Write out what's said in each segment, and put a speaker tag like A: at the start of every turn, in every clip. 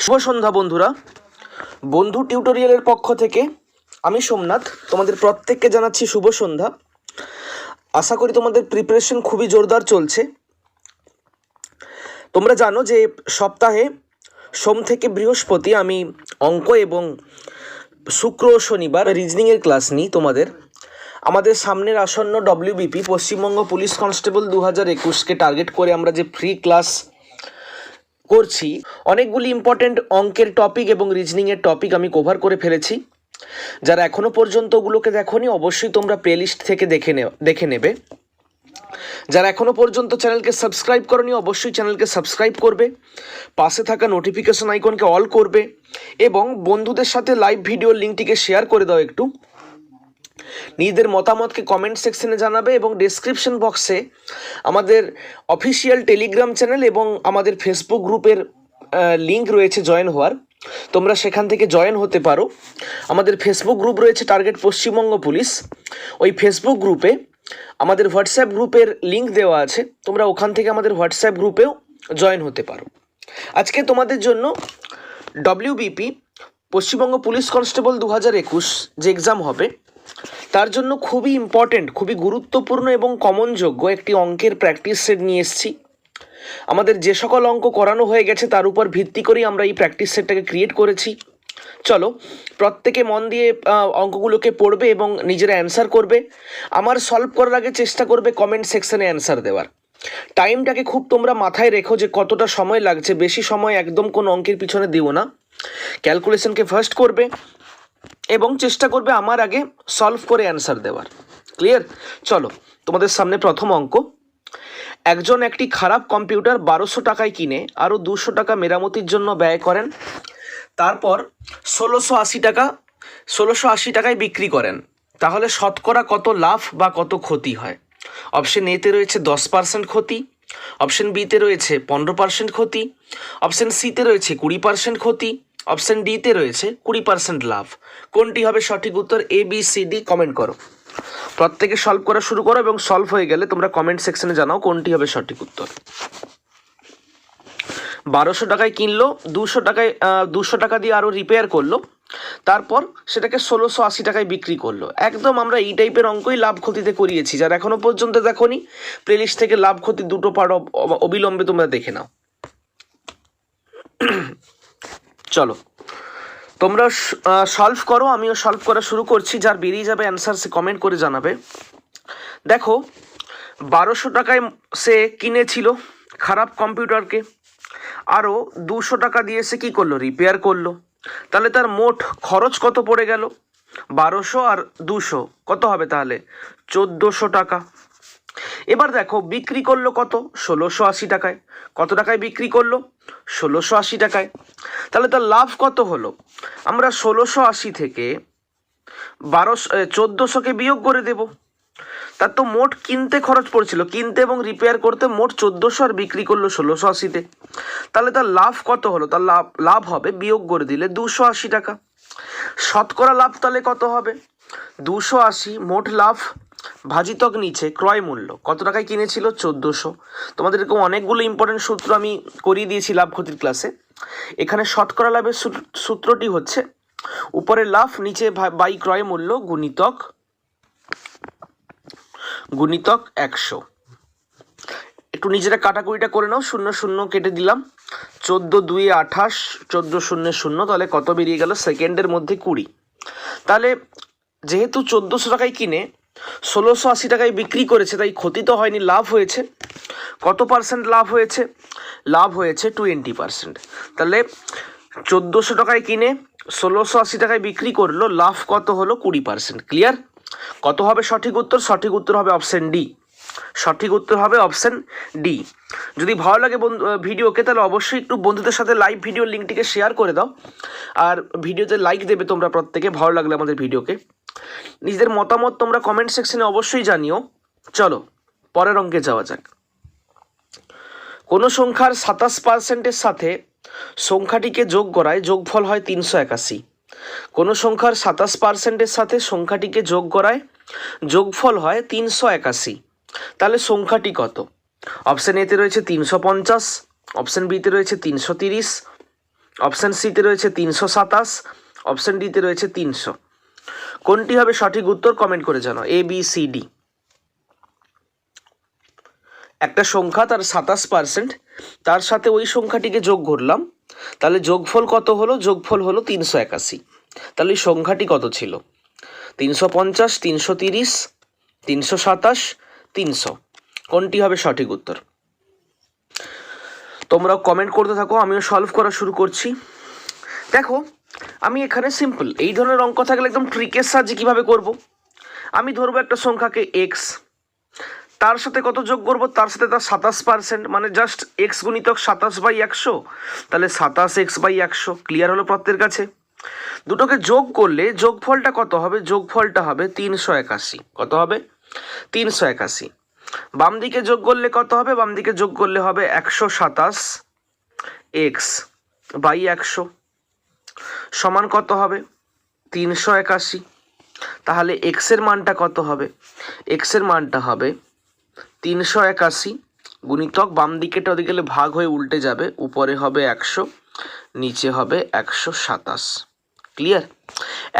A: শুভ সন্ধ্যা বন্ধুরা। বন্ধু টিউটোরিয়ালের পক্ষ থেকে আমি সোমনাথ তোমাদের প্রত্যেককে জানাচ্ছি শুভ সন্ধ্যা। আশা করি তোমাদের প্রিপারেশন খুবই জোরদার চলছে। তোমরা জানো যে সপ্তাহে সোম থেকে বৃহস্পতি আমি অঙ্ক এবং শুক্র ও শনিবার রিজনিংয়ের ক্লাস নিই তোমাদের। আমাদের সামনের আসন্ন ডব্লিউবিপি পশ্চিমবঙ্গ পুলিশ কনস্টেবল 2021কে টার্গেট করে আমরা যে ফ্রি ক্লাস করছি, অনেকগুলি ইম্পর্টেন্ট অঙ্কের টপিক এবং রিজনিংয়ের টপিক আমি কভার করে ফেলেছি। যারা এখনও পর্যন্ত ওগুলোকে দেখোনি অবশ্যই তোমরা প্লেলিস্ট থেকে দেখে নেবে। যারা এখনও পর্যন্ত চ্যানেলকে সাবস্ক্রাইব করনি অবশ্যই চ্যানেলকে সাবস্ক্রাইব করবে, পাশে থাকা নোটিফিকেশন আইকনকে অল করবে এবং বন্ধুদের সাথে লাইভ ভিডিওর লিঙ্কটিকে শেয়ার করে দাও। একটু নিজেদের মতামতকে কমেন্ট সেকশনে জানাবে এবং ডেসক্রিপশন বক্সে আমাদের অফিসিয়াল টেলিগ্রাম চ্যানেল এবং আমাদের ফেসবুক গ্রুপের লিঙ্ক রয়েছে জয়েন হওয়ার। তোমরা সেখান থেকে জয়েন হতে পারো। আমাদের ফেসবুক গ্রুপ রয়েছে টার্গেট পশ্চিমবঙ্গ পুলিশ। ওই ফেসবুক গ্রুপে আমাদের হোয়াটসঅ্যাপ গ্রুপের লিঙ্ক দেওয়া আছে, তোমরা ওখান থেকে আমাদের হোয়াটসঅ্যাপ গ্রুপেও জয়েন হতে পারো। আজকে তোমাদের জন্য ডব্লিউবিপি পশ্চিমবঙ্গ পুলিশ কনস্টেবল 2021 যে এক্সাম হবে তার জন্য খুবই ইম্পর্টেন্ট, খুবই গুরুত্বপূর্ণ এবং কমনযোগ্য একটি অঙ্কের প্র্যাকটিস সেট নিয়ে এসেছি। আমাদের যে সকল অঙ্ক করানো হয়ে গেছে তার উপর ভিত্তি করেই আমরা এই প্র্যাকটিস সেটটাকে ক্রিয়েট করেছি। চলো প্রত্যেকে মন দিয়ে অঙ্কগুলোকে পড়বে এবং নিজেরা অ্যান্সার করবে। আমার সলভ করার আগে চেষ্টা করবে কমেন্ট সেকশনে অ্যান্সার দেওয়ার। টাইমটাকে খুব তোমরা মাথায় রেখো যে কতটা সময় লাগছে, বেশি সময় একদম কোনো অঙ্কের পিছনে দিও না। ক্যালকুলেশনকে ফার্স্ট করবে এবং চেষ্টা করবে আমার আগে সলভ করে অ্যান্সার দেওয়ার। ক্লিয়ার? চলো তোমাদের সামনে প্রথম অঙ্ক। একজন একটি খারাপ কম্পিউটার 1200 টাকায় কিনে আরও 200 টাকা মেরামতির জন্য ব্যয় করেন, তারপর 1680 টাকায় বিক্রি করেন। তাহলে শতকরা কত লাভ বা কত ক্ষতি হয়? অপশন এতে রয়েছে 10% ক্ষতি, অপশন বিতে রয়েছে 15% ক্ষতি, অপশন সিতে রয়েছে 20% ক্ষতি, অপশন ডিতে রয়েছে 20% লাভ। কোনটি হবে সঠিক উত্তর? ABCD কমেন্ট করো। প্রত্যেকে সলভ করা শুরু করো এবং সলভ হয়ে গেলে তোমরা কমেন্ট সেকশনে জানাও কোনটি হবে সঠিক উত্তর। 1200 টাকায় কিনলো, 200 টাকা দিয়ে আরও রিপেয়ার করলো, তারপর সেটাকে 1680 টাকায় বিক্রি করলো। একদম আমরা এই টাইপের অঙ্কই লাভ ক্ষতিতে করিয়েছি। যারা এখনো পর্যন্ত দেখোনি প্লেলিস্ট থেকে লাভ ক্ষতি দুটো পার্ট অবিলম্বে তোমরা দেখে নাও। চলো তোমরা সলভ করো, আমিও সলভ করা শুরু করছি। যার বেরিয়ে যাবে অ্যান্সার সে কমেন্ট করে জানাবে। দেখো 1200 টাকায় সে কিনেছিল খারাপ কম্পিউটারকে, আরও 200 টাকা দিয়ে সে কী করলো? রিপেয়ার করলো। তাহলে তার মোট খরচ কত পড়ে গেল? 1200 আর 200 কত হবে তাহলে? 1400 টাকা। এবার দেখো বিক্রি করলো কত? 1680 টাকায়। কত টাকায় বিক্রি করলো? 1680 টাকায়। তাহলে তার লাভ কত হলো? আমরা 1680 থেকে 1400কে বিয়োগ করে দেব। তার তো মোট কিনতে খরচ পড়ছিল, কিনতে এবং রিপেয়ার করতে মোট 1400 আর বিক্রি করলো 1680-তে। তাহলে তার লাভ কত হলো? তার লাভ হবে বিয়োগ করে দিলে 280 টাকা। শতকরা লাভ তাহলে কত হবে? 280 মোট লাভ ভাজিতক নিচে ক্রয় মূল্য। কত টাকায় কিনেছিল? 1400। তোমাদের এরকম অনেকগুলো ইম্পর্টেন্ট সূত্র আমি করিয়ে দিয়েছি লাভ ক্ষতির ক্লাসে। এখানে শতকরা লাভের সূত্রটি হচ্ছে উপরে লাভ নিচে বাই ক্রয় মূল্য গুণিতক 100। একটু নিজেরা কাটাকুটিটা করে নাও। 0 0 কেটে দিলাম, 14 2 28, 14 0 0, তাহলে কত বেরিয়ে গেল? সেকেন্ডের মধ্যে 20। তাহলে যেহেতু 1400 টাকায় কিনে 1680 টাকায় বিক্রি করেছে তাই ক্ষতি তো হয়নি, লাভ হয়েছে। কত পার্সেন্ট লাভ হয়েছে? লাভ হয়েছে 20%। তাহলে 1400 টাকায় কিনে 1680 টাকায় বিক্রি করলো, লাভ কত হলো? 20%। ক্লিয়ার? কত হবে সঠিক উত্তর? সঠিক উত্তর হবে অপশন ডি। সঠিক উত্তর হবে অপশন ডি। যদি ভালো লাগে ভিডিওকে তাহলে অবশ্যই একটু বন্ধুদের সাথে লাইভ ভিডিওর লিঙ্কটিকে শেয়ার করে দাও আর ভিডিওতে লাইক দেবে তোমরা প্রত্যেকে ভালো লাগলে আমাদের ভিডিওকে। নিজেদের মতামত তোমরা কমেন্ট সেকশনে অবশ্যই জানিও। চলো পরের অঙ্কে যাওয়া যাক। কোনো সংখ্যার 27%-এর সাথে সংখ্যাটিকে যোগ করায় যোগফল হয় 381। কোনো সংখ্যার 27%-এর সাথে সংখ্যাটিকে যোগ করায় যোগফল হয় 381। তাহলে সংখ্যাটি কত? অপশন এতে রয়েছে 350, অপশন বিতে রয়েছে 330, অপশান সিতে রয়েছে 327, অপশান ডিতে রয়েছে 300। কোনটি হবে সঠিক উত্তর কমেন্ট করে জানাও, এ বি সি ডি। একটা সংখ্যা তার 27%, তার সাথে ওই সংখ্যাটিকে যোগ করলাম, তাহলে যোগফল কত হলো? যোগফল হলো 381। তাহলে এই সংখ্যাটি কত ছিল? 350, 330, 327, 300। কোনটি হবে সঠিক উত্তর? তোমরাও কমেন্ট করতে থাকো, আমিও সলভ করা শুরু করছি। দেখো আমি এখানে সিম্পল এই ধরনের অঙ্ক থাকলে একদম ট্রিকের সাহায্যে কীভাবে করব, আমি ধরবো একটা সংখ্যাকে এক্স, তার সাথে কত যোগ করবো? তার সাথে তার 27%, মানে জাস্ট এক্স গুণিতক 27/100, তাহলে 27x/100। ক্লিয়ার হলো প্রত্যেকের কাছে? দুটোকে যোগ করলে যোগফলটা কত হবে? যোগফলটা হবে 381। কত হবে? 381। বাম দিকে যোগ করলে কত হবে? বাম দিকে যোগ করলে হবে 127x/100 সমান কত হবে? 381। তাহলে এক্সের মানটা কত হবে? এক্সের মানটা হবে 381 গুণিতক, বাম দিকেটা ওদিকে গেলে ভাগ হয়ে উল্টে যাবে, উপরে হবে 100, নিচে হবে 127। ক্লিয়ার?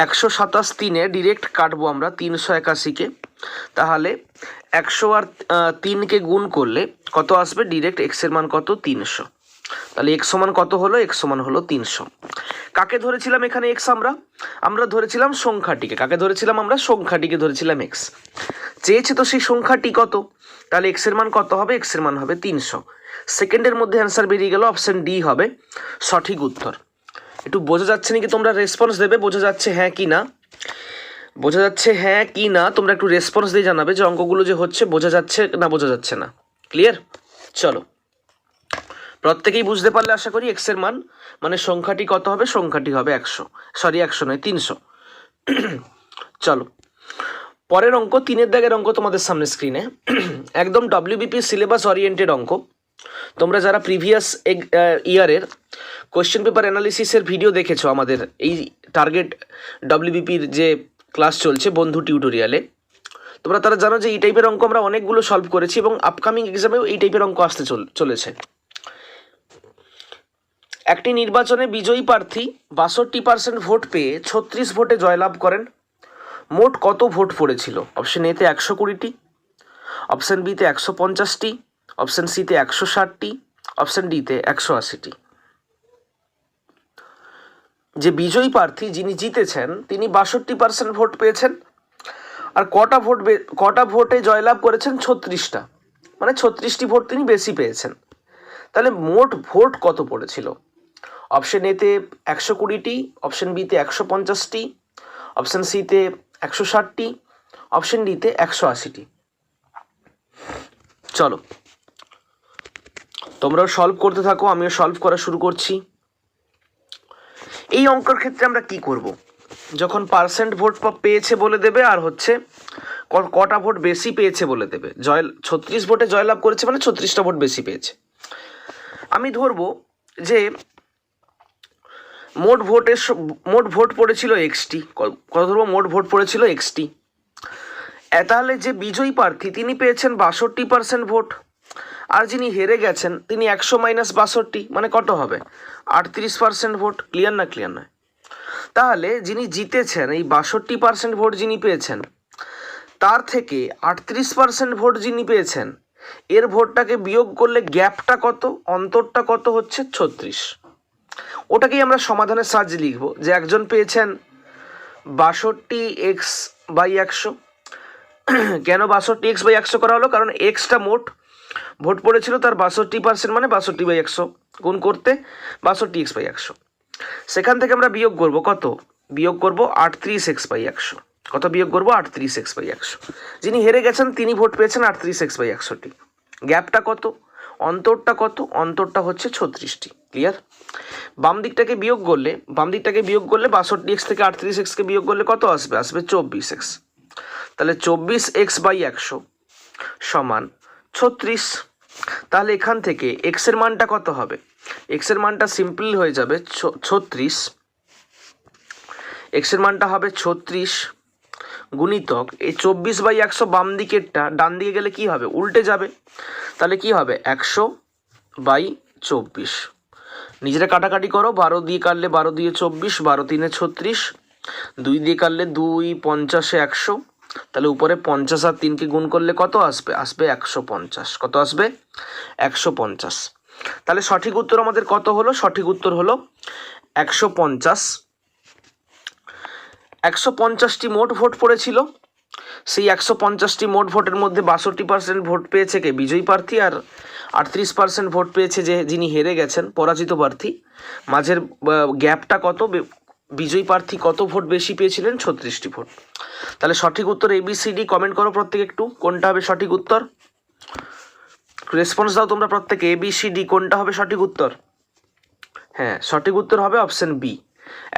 A: 127 3-এ ডিরেক্ট কাটবো আমরা 381-কে, তাহলে 100 আর 3-কে গুণ করলে কত আসবে? ডিরেক্ট এক্সের মান কত? 300। তাহলে এক্স সমান কত হলো? এক্স সমান হলো 300। কাকে ধরেছিলাম এখানে এক্স? আমরা ধরেছিলাম সংখ্যাটিকে। কাকে ধরেছিলাম আমরা? সংখ্যাটিকে ধরেছিলাম এক্স। চেয়েছে তো সেই সংখ্যাটি কত, তাহলে এক্সের মান কত হবে? এক্সের মান হবে 300। সেকেন্ডের মধ্যে অ্যান্সার বেরিয়ে গেল, অপশন ডি হবে সঠিক উত্তর। একটু বোঝা যাচ্ছে নাকি? তোমরা রেসপন্স দেবে, বোঝা যাচ্ছে হ্যাঁ কি না? বোঝা যাচ্ছে হ্যাঁ কি না? তোমরা একটু রেসপন্স দিয়ে জানাবে যে অঙ্কগুলো যে হচ্ছে বোঝা যাচ্ছে না বোঝা যাচ্ছে না। ক্লিয়ার? চলো, প্রত্যেকেই বুঝতে পারলে আশা করি এক্সের মান মানে সংখ্যাটি কত হবে? সংখ্যাটি হবে 100 নয় 300। চলো পরের অঙ্ক, 3-এর দাগের অঙ্ক তোমাদের সামনে স্ক্রিনে। একদম ডব্লিউবিপি সিলেবাস ওরিয়েন্টেড অঙ্ক। তোমরা যারা প্রিভিয়াস ইয়ারের কোয়েশ্চেন পেপার অ্যানালিসিসের ভিডিও দেখেছো আমাদের এই টার্গেট ডব্লিউবিপির যে ক্লাস চলছে বন্ধু টিউটোরিয়ালে, তোমরা তারা জানো যে এই টাইপের অঙ্ক আমরা অনেকগুলো সলভ করেছি এবং আপকামিং এক্সামেও এই টাইপের অঙ্ক আসতে চলেছে। একটি নির্বাচনে বিজয়ী প্রার্থী 62% ভোট পেয়ে 36 ভোটে জয়লাভ করেন। মোট কত ভোট পড়েছিল? অপশন এতে 120টি, অপশন বিতে 150টি, অপশন সিতে 160টি, অপশন ডিতে 180টি। যে বিজয়ী প্রার্থী যিনি জিতেছেন তিনি 62% ভোট পেয়েছেন, আর কটা ভোটে জয়লাভ করেছেন? 36টা, মানে 36টি ভোট তিনি বেশি পেয়েছেন। তাহলে মোট ভোট কত পড়েছিল? অপশন এতে 120টি, অপশন বিতে 150টি, অপশন সিতে 160টি, অপশন ডিতে 180টি। চলো তোমরাও সলভ করতে থাকো, আমিও সলভ করা শুরু করছি। এই অঙ্কের ক্ষেত্রে আমরা কি করব? যখন পার্সেন্ট ভোট পেয়েছে বলে দেবে, আর হচ্ছে কটা ভোট বেশি পেয়েছে বলে দেবে। 36 ভোটে জয়লাভ করেছে মানে 36টা ভোট বেশি পেয়েছে। আমি ধরবো যে মোট ভোট পড়েছিল এক্সটি। কত ধরবো? মোট ভোট পড়েছিল এক্সটি। তাহলে যে বিজয়ী প্রার্থী তিনি পেয়েছেন 62% ভোট, আর যিনি হেরে গেছেন তিনি 100 - 62, মানে কত হবে? 38% ভোট। ক্লিয়ার না? ক্লিয়ার নয়? তাহলে যিনি জিতেছেন এই 62% ভোট যিনি পেয়েছেন, তার থেকে 38% ভোট যিনি পেয়েছেন, এর ভোটটাকে বিয়োগ করলে গ্যাপটা কত, অন্তরটা কত হচ্ছে? 36। ওটাকেই আমরা সমাধানের সাহায্যে লিখব যে একজন পেয়েছেন 62x/100। কেন 62x/100 করা হলো? কারণ এক্সটা মোট ভোট পড়েছিল তার 62%, মানে 62/100 গুণ করতে 62x/100। সেখান থেকে আমরা বিয়োগ করব কত? বিয়োগ করব 38x/100। কত বিয়োগ করব? 38x/100। যিনি হেরে গেছেন তিনি ভোট পেয়েছেন 38x/100টি। গ্যাপটা কত? অন্তরটা কত? অন্তরটা হচ্ছে 36টি। ক্লিয়ার? বাম দিকটাকে বিয়োগ করলে 62x থেকে 38xকে বিয়োগ করলে কত আসবে? আসবে 24x। তাহলে 24x/100 সমান 36। তাহলে এখান থেকে এক্সের মানটা কত হবে? এক্সের মানটা সিম্পল হয়ে যাবে 36। এক্সের মানটা হবে 36 গুণিতক এই 24/100, বাম দিকেরটা ডান দিকে গেলে কি হবে? উল্টে যাবে। তাহলে কি হবে? 100/24 নিজেরা কাটাকাটি করো, 12 দিয়ে কাটলে 12 দিয়ে 24, 12 3 36, 2 দিয়ে কাটলে 2 50 100, তাহলে উপরে 50 আর 3কে গুণ করলে কত আসবে? আসবে 150। কত আসবে? 150। তাহলে সঠিক উত্তর আমাদের কত হলো? সঠিক উত্তর হলো 150। 150টি মোট ভোট পড়েছিল। সেই 150টি মোট ভোটের মধ্যে 62% ভোট পেয়েছে কে? বিজয়ী প্রার্থী। আর 38% ভোট পেয়েছে যিনি হেরে গেছেন, পরাজিত প্রার্থী। মাঝের গ্যাপটা কত? বিজয়ী প্রার্থী কত ভোট বেশি পেয়েছিলেন? 36টি ভোট। তাহলে সঠিক উত্তর ABCD। কমেন্ট করো প্রত্যেকে একটু, কোনটা হবে সঠিক উত্তর। রেসপন্স দাও তোমরা প্রত্যেকে, ABCD কোনটা হবে সঠিক উত্তর। হ্যাঁ, সঠিক উত্তর হবে অপশন বি,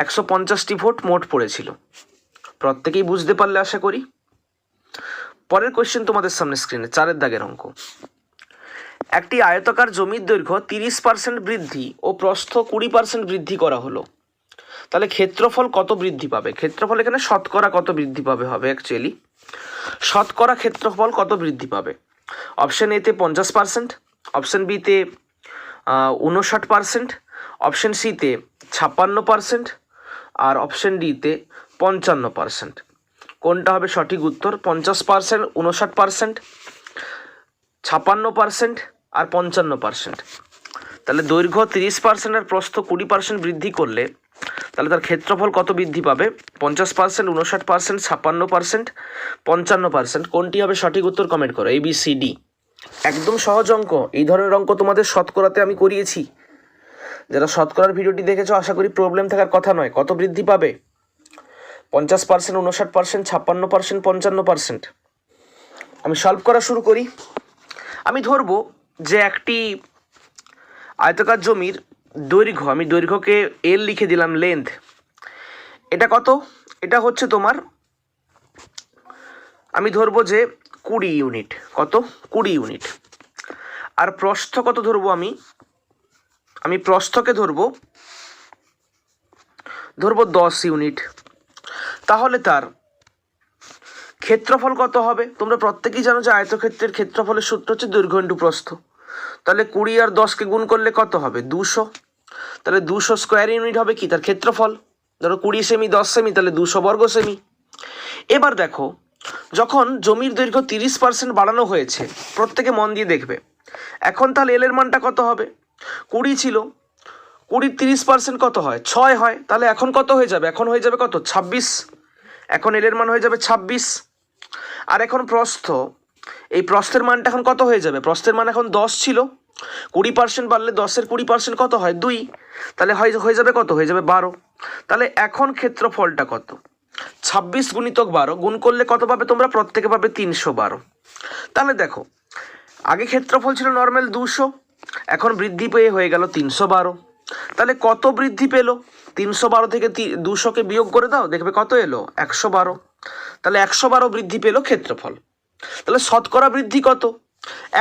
A: 150টি ভোট মোট পড়েছিল। প্রত্যেকেই বুঝতে পারলে আশা করি। পরের কোয়েশ্চেন তোমাদের সামনে স্ক্রিনে, 4 দাগের অঙ্ক। একটি আয়তাকার জমির দৈর্ঘ্য 30% বৃদ্ধি ও প্রস্থ 20% বৃদ্ধি করা হলো, তাহলে ক্ষেত্রফল কত বৃদ্ধি পাবে? ক্ষেত্রফল এখানে শতকরা কত বৃদ্ধি পাবে হবে অ্যাকচুয়ালি। শতকরা ক্ষেত্রফল কত বৃদ্ধি পাবে? অপশন এতে 50%, অপশন বিতে 59%, অপশন সিতে 56%, আর অপশন ডিতে 55%। কোনটা হবে সঠিক উত্তর? 50%, 59%, 56% আর 55%। তাহলে দৈর্ঘ্য 30% আর প্রস্থ 20% বৃদ্ধি করলে তাহলে তার ক্ষেত্রফল কত বৃদ্ধি পাবে? 50%, 59%, 56%, 55%। কোনটি হবে সঠিক উত্তর? কমেন্ট করো, ABCD। একদম সহজ অঙ্ক। এই ধরনের অঙ্ক তোমাদের শতকরাতে আমি করিয়েছি। যারা শতকরার ভিডিওটি দেখেছো আশা করি প্রবলেম থাকার কথা নয়। কত বৃদ্ধি পাবে? 50%, 59%, 56%, 55%। আমি সলভ করা শুরু করি। আমি ধরবো যে একটি আয়তাকার জমির দৈর্ঘ্য, আমি দৈর্ঘ্যকে L লিখে দিলাম, লেন্থ। এটা কত? এটা হচ্ছে তোমার, আমি ধরবো যে 20 ইউনিট। কত? 20 ইউনিট। আর প্রস্থ কত ধরবো? আমি প্রস্থকে ধরবো 10 ইউনিট। তাহলে তার ক্ষেত্রফল কত হবে? তোমরা প্রত্যেকেই জানো যে আয়তক্ষেত্রের ক্ষেত্রফলের সূত্র হচ্ছে দৈর্ঘ্য ইন্টু প্রস্থ। তাহলে 20 আর 10কে গুণ করলে কত হবে? 200। তাহলে 200 স্কোয়ার ইউনিট হবে কি তার ক্ষেত্রফল। ধরো 20 সেমি, 10 সেমি, তাহলে 200 বর্গ সেমি। এবার দেখো, যখন জমির দৈর্ঘ্য 30% বাড়ানো হয়েছে, প্রত্যেকে মন দিয়ে দেখবে, এখন তাহলে এল এর মানটা কত হবে? 20 ছিল, 20 30% কত হয়? 6 হয়। তাহলে এখন কত হয়ে যাবে? এখন হয়ে যাবে কত? 26। এখন এল এর মান হয়ে যাবে 26। আর এখন প্রস্থ, এই প্রস্থের মানটা এখন কত হয়ে যাবে? প্রস্থের মান এখন 10 ছিল, 20% বাড়লে 10-এর 20% কত হয়? 2। তাহলে হয়ে যাবে কত? হয়ে যাবে 12। তাহলে এখন ক্ষেত্রফলটা কত? 26 গুণিতক 12 গুণ করলে কত পাবে তোমরা? প্রত্যেকে পাবে 312। তাহলে দেখো, আগে ক্ষেত্রফল ছিল নর্মাল 200, এখন বৃদ্ধি পেয়ে হয়ে গেল 312। তাহলে কত বৃদ্ধি পেল? 312 থেকে 200কে বিয়োগ করে দাও, দেখবে কত এলো? 112। তাহলে 112 বৃদ্ধি পেল ক্ষেত্রফল। তাহলে শতকরা বৃদ্ধি কত?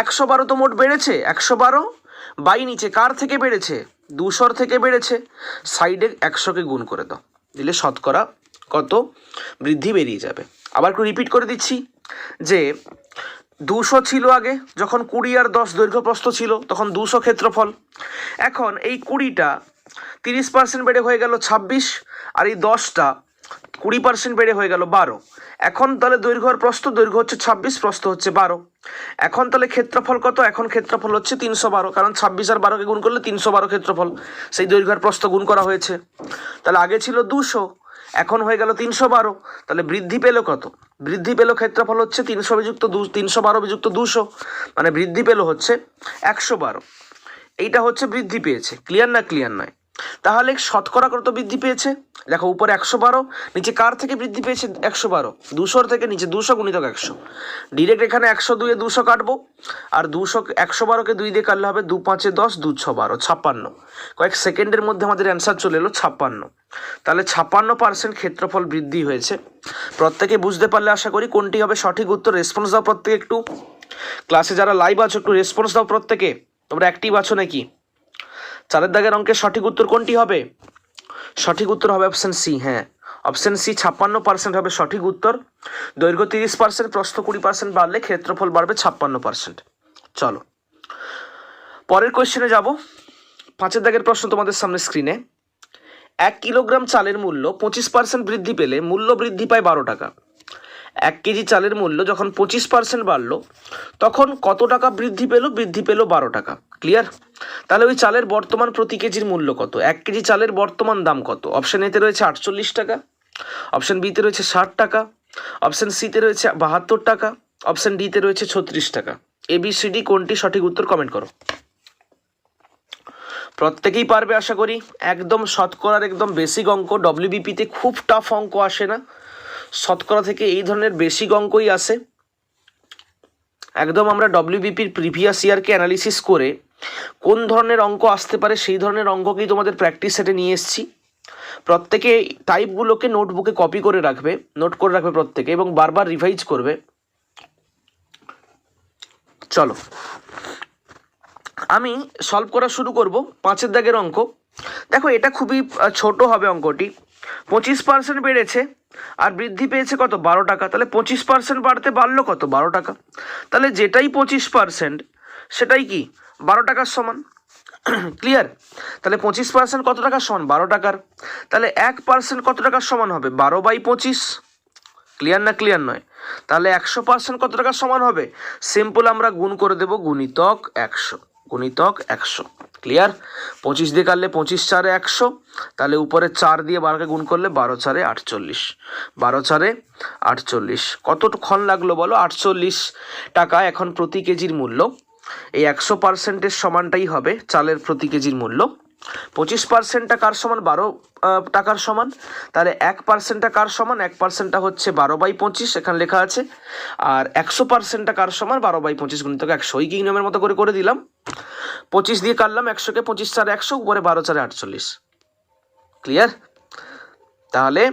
A: 112 তো মোট বেড়েছে, 112 বাই নিচে কার থেকে বেড়েছে? 200 থেকে বেড়েছে। সাইডে 100কে গুণ করে দাও, দিলে শতকরা কত বৃদ্ধি বেরিয়ে যাবে। আবার একটু রিপিট করে দিচ্ছি যে 200 ছিল আগে, যখন 20 আর 10 দৈর্ঘ্য প্রস্থ ছিল তখন 200 ক্ষেত্রফল। এখন এই 20টা 30% বেড়ে হয়ে গেল 26, আর এই 10টা 20% বেড়ে হয়ে গেল 12। এখন তাহলে দৈর্ঘ্য আর প্রস্থ, দৈর্ঘ্য হচ্ছে 26, প্রস্থ হচ্ছে 12। এখন তাহলে ক্ষেত্রফল কত? এখন ক্ষেত্রফল হচ্ছে 312, কারণ 26 আর 12কে গুণ করলে 312 ক্ষেত্রফল, সেই দৈর্ঘ্য আর প্রস্থ গুণ করা হয়েছে। তাহলে আগে ছিল 200, এখন হয়ে গেল 312। তাহলে বৃদ্ধি পেল কত? বৃদ্ধি পেল ক্ষেত্রফল হচ্ছে 312 বিযুক্ত 200, মানে বৃদ্ধি পেল হচ্ছে 112। এইটা হচ্ছে বৃদ্ধি পেয়েছে। ক্লিয়ার না? ক্লিয়ার নয়। তাহলে শতকরা কত বৃদ্ধি পেয়েছে? দেখো, উপরে 112, নিচে কার থেকে বৃদ্ধি পেয়েছে? 112, 200 থেকে নিচে 200 গুণিতক 100। ডিরেক্ট এখানে 102 200 কাটবো, আর 112কে 2 দিয়ে কাটলে হবে 2 5 10, 2 6 12, 56। কয়েক সেকেন্ডের মধ্যে আমাদের অ্যান্সার চলে এলো 56। তাহলে 56% ক্ষেত্রফল বৃদ্ধি হয়েছে। প্রত্যেকে বুঝতে পারলে আশা করি কোনটি হবে সঠিক উত্তর। রেসপন্স দাও প্রত্যেকে একটু। ক্লাসে যারা লাইভ আছো একটু রেসপন্স দাও প্রত্যেকে। তোমরা অ্যাক্টিভ আছো নাকি? 4 দাগের অঙ্কের সঠিক উত্তর কোনটি হবে? সঠিক উত্তর হবে অপশন সি। হ্যাঁ, অপশন সি, 56% হবে সঠিক উত্তর। দৈর্ঘ্য 30%, প্রস্থ 20% বাড়লে ক্ষেত্রফল বাড়বে 56%। চলো পরের কোয়েশ্চেনে যাব। 5 দাগের প্রশ্ন তোমাদের সামনে স্ক্রিনে। 1 কিলোগ্রাম চালের মূল্য 25% বৃদ্ধি পেলে মূল্য বৃদ্ধি পায় 12 টাকা। 1 কেজি চালের মূল্য যখন 25% বাড়লো তখন কত টাকা বৃদ্ধি পেল? বৃদ্ধি পেল 12 টাকা। ক্লিয়ার? তাহলে ওই চালের বর্তমান প্রতি কেজির মূল্য কত? 1 কেজি চালের বর্তমান দাম কত? অপশন এতে রয়েছে 48 টাকা, অপশন বিতে রয়েছে 60 টাকা, অপশন সিতে রয়েছে 72 টাকা, অপশন ডিতে রয়েছে 36 টাকা। ABCD কোনটি সঠিক উত্তর? কমেন্ট করো। প্রত্যেকেই পারবে আশা করি। একদম শতকরার একদম বেসিক অঙ্ক। WBPতে খুব টাফ অঙ্ক আসে না, শতকরা থেকে এই ধরনের বেসিক অঙ্কই আসে। একদম আমরা WBPর প্রিভিয়াস ইয়ারকে অ্যানালিসিস করে কোন ধরনের অঙ্ক আসতে পারে সেই ধরনের অঙ্ককেই তোমাদের প্র্যাকটিস সেটে নিয়ে এসেছি। প্রত্যেকে টাইপগুলোকে নোটবুকে কপি করে রাখবে, নোট করে রাখবে প্রত্যেকে, এবং বারবার রিভাইজ করবে। চলো আমি সলভ করা শুরু করব 5 দাগের অঙ্ক। দেখো এটা খুবই ছোট হবে অঙ্কটি। 25% বেড়েছে আর বৃদ্ধি পেয়েছে কত? 12 টাকা। তাহলে 25% বাড়তে বাড়লো কত? 12 টাকা। তাহলে যেটাই 25% সেটাই কি 12 টাকার সমান। ক্লিয়ার? তাহলে 25% কত টাকার সমান? 12 টাকার। তাহলে 1% কত টাকার সমান হবে? 12/25। ক্লিয়ার না ক্লিয়ার নয়? তাহলে 100% কত টাকার সমান হবে? সিম্পল আমরা গুণ করে দেব, গুণিতক 100, গুণিতক 100। ক্লিয়ার? 25 দিয়ে কাটলে 25 4 100, তাহলে উপরে 4 দিয়ে 12কে গুণ করলে 12 4 48, 12 4 48। কতক্ষণ লাগলো বলো? 48 টাকা এখন প্রতি কেজির মূল্য। এই 100%-এর সমানটাই হবে চালের প্রতি কেজির মূল্য। 25%টা কার সমান? 12 টাকার সমান। তাহলে 1%টা কার সমান? 1%টা হচ্ছে 12/25, এখানে লেখা আছে। আর 100%টা কার সমান? 12/25 গুণিতক 100। ওই কি নিয়মের মতো করে দিলাম। 25 দিয়ে কাটলাম 100কে, 25 4 100, উপরে 12 4 48। ক্লিয়ার? তাহলে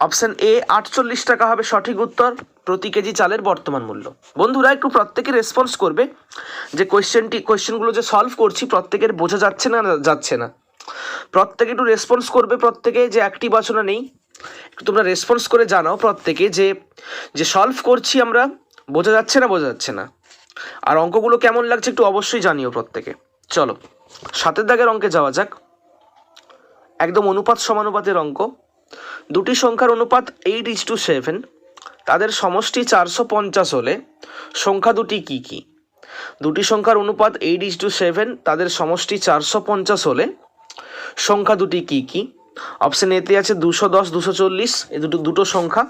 A: অপশন এ 48 টাকা হবে সঠিক উত্তর, প্রতি কেজি চালের বর্তমান মূল্য। বন্ধুরা একটু প্রত্যেকে রেসপন্স করবে যে কোয়েশ্চেনগুলো যে সলভ করছি প্রত্যেকের বোঝা যাচ্ছে না যাচ্ছে না। প্রত্যেকে একটু রেসপন্স করবে, প্রত্যেকে যে অ্যাক্টিভ আছো না নেই একটু তোমরা রেসপন্স করে জানাও প্রত্যেকে যে সলভ করছি আমরা বোঝা যাচ্ছে না বোঝা যাচ্ছে না। আর অঙ্কগুলো কেমন লাগছে একটু অবশ্যই জানিও প্রত্যেকে। চলো 7 দাগের অঙ্কে যাওয়া যাক। একদম অনুপাত সমানুপাতের অঙ্ক। দুটি সংখ্যার অনুপাত 8:7, তাদের সমষ্টি 450 হলে সংখ্যা দুটি কি কি? দুটি সংখ্যার অনুপাত 8:7, তাদের সমষ্টি 450 হলে সংখ্যা দুটি কি কি? অপশন এতে আছে 210 240, এই দুটো সংখ্যা,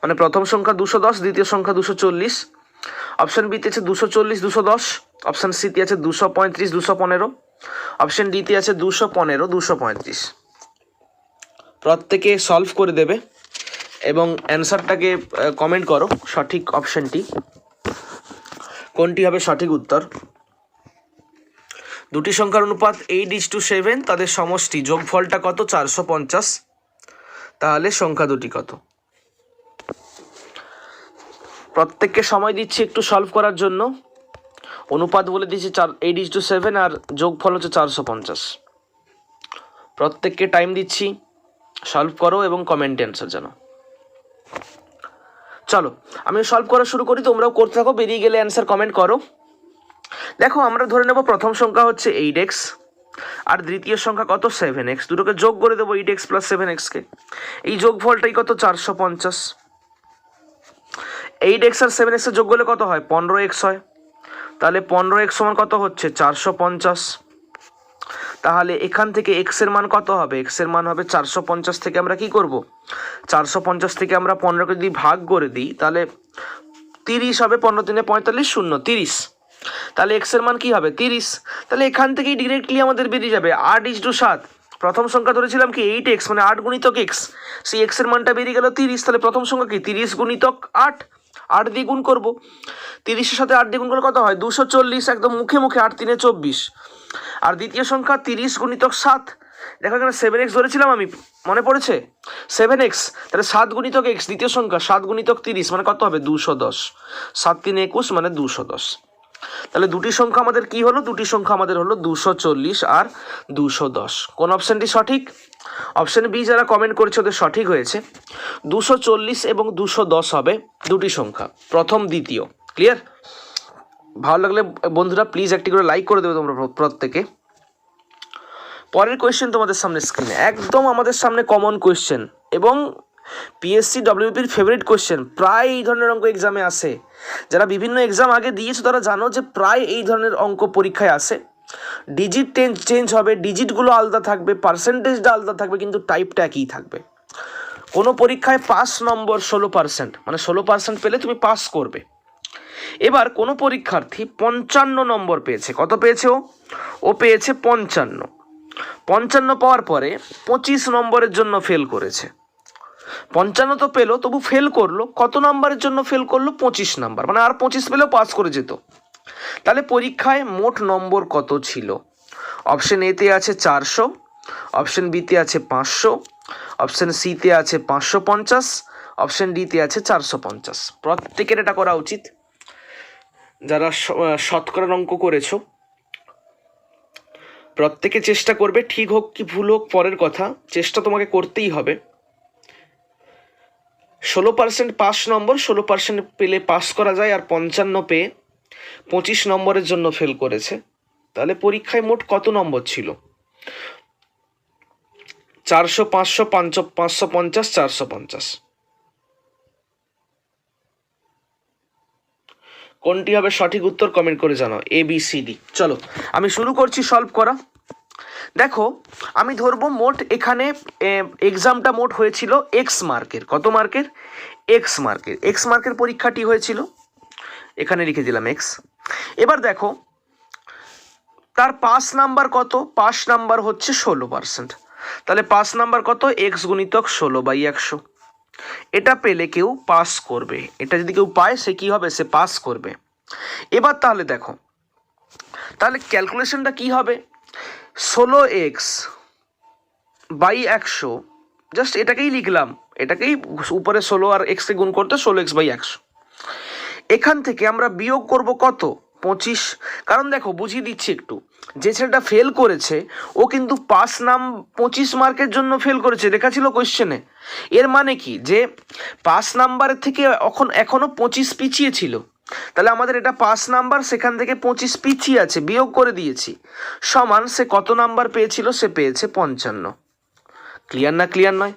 A: মানে প্রথম সংখ্যা 210, দ্বিতীয় সংখ্যা 240। অপশন বিতে আছে 240 210, অপশন সিতে আছে 235 215, অপশন ডিতে আছে 215 235। প্রত্যেকে সলভ করে দেবে এবং অ্যান্সারটাকে কমেন্ট করো সঠিক অপশনটি কোনটি হবে সঠিক উত্তর। দুটি সংখ্যার অনুপাত 8:7, তাদের সমষ্টি যোগফলটা কত? 450। তাহলে সংখ্যা দুটি কত? প্রত্যেককে সময় দিচ্ছি একটু সলভ করার জন্য। অনুপাত বলে দিচ্ছি 8:7 আর যোগফল হচ্ছে 450। প্রত্যেককে টাইম দিচ্ছি, সলভ করো এবং কমেন্টে অ্যান্সার জানাও। চলো আমি সলভ করা শুরু করি, তোমরাও করতে থাকো, বেরিয়ে গেলে অ্যান্সার কমেন্ট করো। দেখো আমরা ধরে নেব প্রথম সংখ্যা হচ্ছে 8x আর দ্বিতীয় সংখ্যা কত? 7x। দুটোকে যোগ করে দেবো 8x + 7x-কে। এই যোগফলটাই কত? 450। 8x আর 7x এর যোগ করলে কত হয়? 15x হয়। তাহলে 15x সমান কত হচ্ছে? 450। তাহলে এখান থেকে x এর মান কত হবে? x এর মান হবে 450 থেকে আমরা কি করব? 450 থেকে আমরা 15কে যদি ভাগ করে দিই তাহলে 30 হবে। 15 3 45 0 30। তাহলে x এর মান কি হবে? 30। তাহলে এখান থেকেই ডিরেক্টলি আমাদের বেরিয়ে যাবে 8:7। প্রথম সংখ্যা ধরেছিলাম কি 8x, মানে 8 গুণিতক x, সেই x এর মানটা বেরিয়ে গেল 30। তাহলে প্রথম সংখ্যা কি? 30 গুণিতক 8, 8 দিয়ে গুণ করবো। 30-এর সাথে 8 দিয়ে গুণ করলে কত হয়? 240, একদম মুখে মুখে 8 3 24। আর দ্বিতীয় সংখ্যা 30 গুণিতক 7, দেখো এখানে 7x ধরেছিলাম আমি, মনে পড়েছে? 7x, তাহলে 7 গুণিতক x, দ্বিতীয় সংখ্যা 7 গুণিতক 30 মানে কত হবে? 210। 7 3 21 মানে 210। তাহলে দুটি সংখ্যা আমাদের কি হলো? দুটি সংখ্যা আমাদের হলো 240 আর 210। কোন অপশনটি সঠিক? অপশন বি যারা কমেন্ট করেছে ওদের সঠিক হয়েছে। 240 এবং 210 হবে দুটি সংখ্যা, প্রথম দ্বিতীয়। ক্লিয়ার? ভালো লাগলে বন্ধুরা প্লিজ একটি করে লাইক করে দেবে তোমরা প্রত্যেকে। পরের কোয়েশ্চেন তোমাদের সামনে স্ক্রিনে, একদম আমাদের সামনে কমন কোয়েশ্চেন এবং পিএসসি ডব্লিউপির ফেভারিট কোয়েশ্চেন। প্রায় এই ধরনের অঙ্ক এক্সামে আসে, যারা বিভিন্ন এক্সাম আগে দিয়েছো তারা জানো যে প্রায় এই ধরনের অঙ্ক পরীক্ষায় আসে। ডিজিট চেঞ্জ হবে, ডিজিটগুলো আলাদা থাকবে, পার্সেন্টেজটা আলাদা থাকবে, কিন্তু টাইপটা একই থাকবে। কোনো পরীক্ষায় পাস নম্বর 16%, মানে 16% পেলে তুমি পাস করবে। এবার কোনো পরীক্ষার্থী 55 নম্বর পেয়েছে, কত পেয়েছে ও পেয়েছে 55 পাওয়ার পরে 25 নম্বরের জন্য ফেল করেছে। 55 তো পেলো, তবু ফেল করলো, কত নাম্বারের জন্য ফেল করলো? 25 নাম্বার, মানে আর 25 পেলেও পাস করে যেত। তাহলে পরীক্ষায় মোট নম্বর কত ছিল? অপশন এতে আছে 400, অপশন বিতে আছে 500, অপশন সিতে আছে 550, অপশন ডিতে আছে 450। প্রত্যেকের এটা করা উচিত, যারা শতকরার অঙ্ক করেছো প্রত্যেকে চেষ্টা করবে, ঠিক হোক কি ভুল হোক পরের কথা, চেষ্টা তোমাকে করতেই হবে। 16% পাস নম্বর, 16% পেলে পাস করা যায়, আর 55 পেয়ে 25 নম্বরের জন্য ফেল করেছে। তাহলে পরীক্ষায় মোট কত নম্বর ছিল? 400, 500, 550, 450। কোনটি হবে সঠিক উত্তর কমেন্ট করে জানাও, ABCD। চলো আমি শুরু করছি সলভ করা। দেখো আমি ধরবো মোট এখানে এক্সামটা মোট হয়েছিল এক্স মার্কের। কত মার্কের? এক্স মার্কের। এক্স মার্কের পরীক্ষাটি হয়েছিল, এখানে লিখে দিলাম এক্স। এবার দেখো তার পাস নাম্বার কত? পাস নাম্বার হচ্ছে 16%। তাহলে পাস নাম্বার কত? এক্স গুণিতক 16/100। এটা পেলে কেউ পাস করবে, এটা যদি কেউ পায় সে কি হবে? সে পাস করবে। এবার তাহলে দেখো, তাহলে ক্যালকুলেশনটা কি হবে? 16x/100, জাস্ট এটাকেই লিখলাম, এটাকেই উপরে 16 আর এক্সকে গুণ করতে 16x/100। এখান থেকে আমরা বিয়োগ করব কত? 25। কারণ দেখো বুঝিয়ে দিচ্ছি একটু, যে ছেলেটা ফেল করেছে ও কিন্তু পাস 25 মার্কের জন্য ফেল করেছে, লেখা ছিল কোয়েশ্চেনে। এর মানে কি, যে পাস নাম্বারের থেকে এখনো 25 পিছিয়ে ছিল। তাহলে আমাদের এটা পাস নাম্বার, সেখান থেকে 25 পিছিয়ে আছে, বিয়োগ করে দিয়েছি, সমান সে কত নাম্বার পেয়েছিল? সে পেয়েছে 55। ক্লিয়ার না? ক্লিয়ার নয়?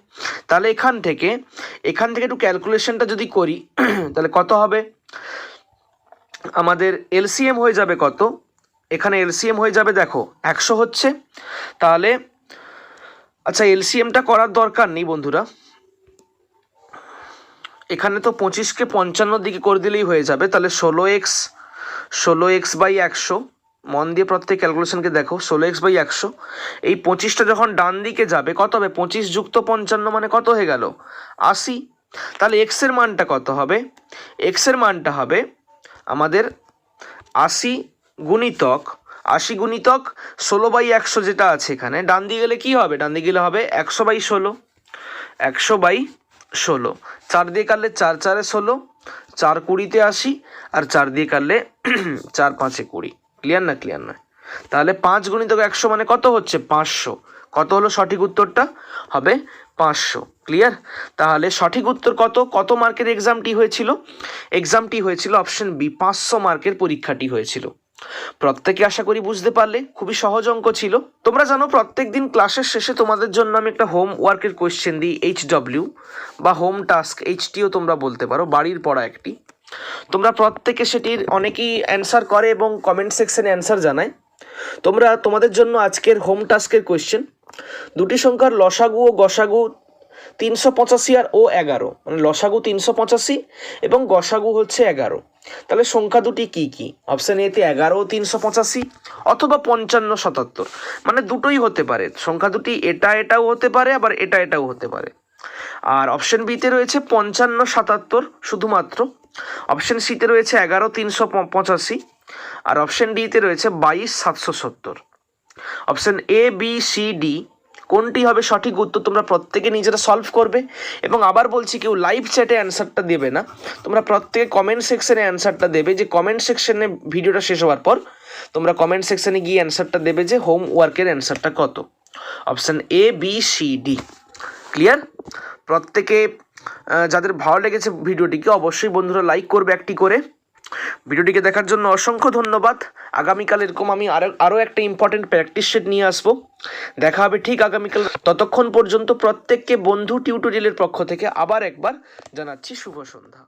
A: তাহলে এখান থেকে একটু ক্যালকুলেশনটা যদি করি তাহলে কত হবে? আমাদের এলসিএম হয়ে যাবে কত? এখানে এলসিএম হয়ে যাবে, দেখো 100 হচ্ছে। তাহলে আচ্ছা এলসিএমটা করার দরকার নেই বন্ধুরা, এখানে তো 25কে 55 দিকে করে দিলেই হয়ে যাবে। তাহলে 16x/100, মন দিয়ে প্রত্যেক ক্যালকুলেশনকে দেখো, 16x/100। এই 25টা যখন ডান দিকে যাবে কত হবে? 25 যুক্ত 55 মানে কত হয়ে গেল? 80। তাহলে এক্সের মানটা কত হবে? এক্সের মানটা হবে আমাদের 80 গুণিতক 16/100 যেটা আছে এখানে, ডান দিকে গেলে কি হবে? ডান দিকে গেলে হবে 100/16, 100/16। 4 দিয়ে কাটলে 4 4 16, 4 20-তে 80, আর 4 দিয়ে কাটলে 4 5-এ 20। ক্লিয়ার না? ক্লিয়ার নয়? তাহলে 5 গুণিতক 100 মানে কত হচ্ছে? 500। কত হলো সঠিক উত্তরটা? হবে 500। ক্লিয়ার? তাহলে সঠিক উত্তর কত মার্কের এক্সামটি হয়েছিল? এক্সামটি হয়েছিল অপশন বি, 500 মার্কের পরীক্ষাটি হয়েছিল। প্রত্যেকে আশা করি বুঝতে পারলে, খুবই সহজ অঙ্ক ছিল। তোমরা জানো প্রত্যেক দিন ক্লাসের শেষে তোমাদের জন্য আমি একটা হোম ওয়ার্কের কোয়েশ্চেন দিই, HW বা হোম টাস্ক, HTও তোমরা বলতে পারো, বাড়ির পড়া একটি। তোমরা প্রত্যেকে সেটির অনেকেই অ্যান্সার করে এবং কমেন্ট সেকশনে অ্যান্সার জানায়। তোমাদের জন্য আজকের হোম টাস্কের কোয়েশ্চেন, দুটি সংখ্যার লসাগু ও গসাগু 385 আর ও 11, মানে লসাগু 385 এবং গসাগু হচ্ছে 11। তাহলে সংখ্যা দুটি কি কি? অপশন এতে 11 ও 385 অথবা 55 77, মানে দুটোই হতে পারে। সংখ্যা দুটি এটাও হতে পারে, আবার এটাও হতে পারে। আর অপশন বিতে রয়েছে 55 77 শুধুমাত্র, অপশন সিতে রয়েছে 11 385, আর অপশন ডিতে রয়েছে 22 770। Option A B C D কোনটি হবে সঠিক উত্তর? তোমরা প্রত্যেকে নিজেরা সলভ করবে, এবং আবার বলছি কেউ লাইভ চ্যাটে অ্যান্সারটা দেবে না, তোমরা প্রত্যেকে কমেন্ট সেকশনে অ্যান্সারটা দেবে। যে কমেন্ট সেকশনে ভিডিওটা শেষ হওয়ার পর তোমরা কমেন্ট সেকশনে গিয়ে অ্যান্সারটা দেবে যে হোম ওয়ার্কের অ্যান্সারটা কত। Option A B C D. Clear? প্রত্যেকে যাদের ভালো লেগেছে ভিডিওটিকে অবশ্যই বন্ধুরা লাইক করবে একটি করে, ভিডিওটিকে দেখার জন্য অসংখ্য ধন্যবাদ। আগামীকাল এরকম আমি আরও একটা ইম্পর্টেন্ট প্র্যাকটিস সেট নিয়ে আসবো। দেখা হবে ঠিক আগামীকাল। ততক্ষণ পর্যন্ত প্রত্যেককে বন্ধু টিউটোরিয়ালের পক্ষ থেকে আবার একবার জানাচ্ছি শুভ সন্ধ্যা।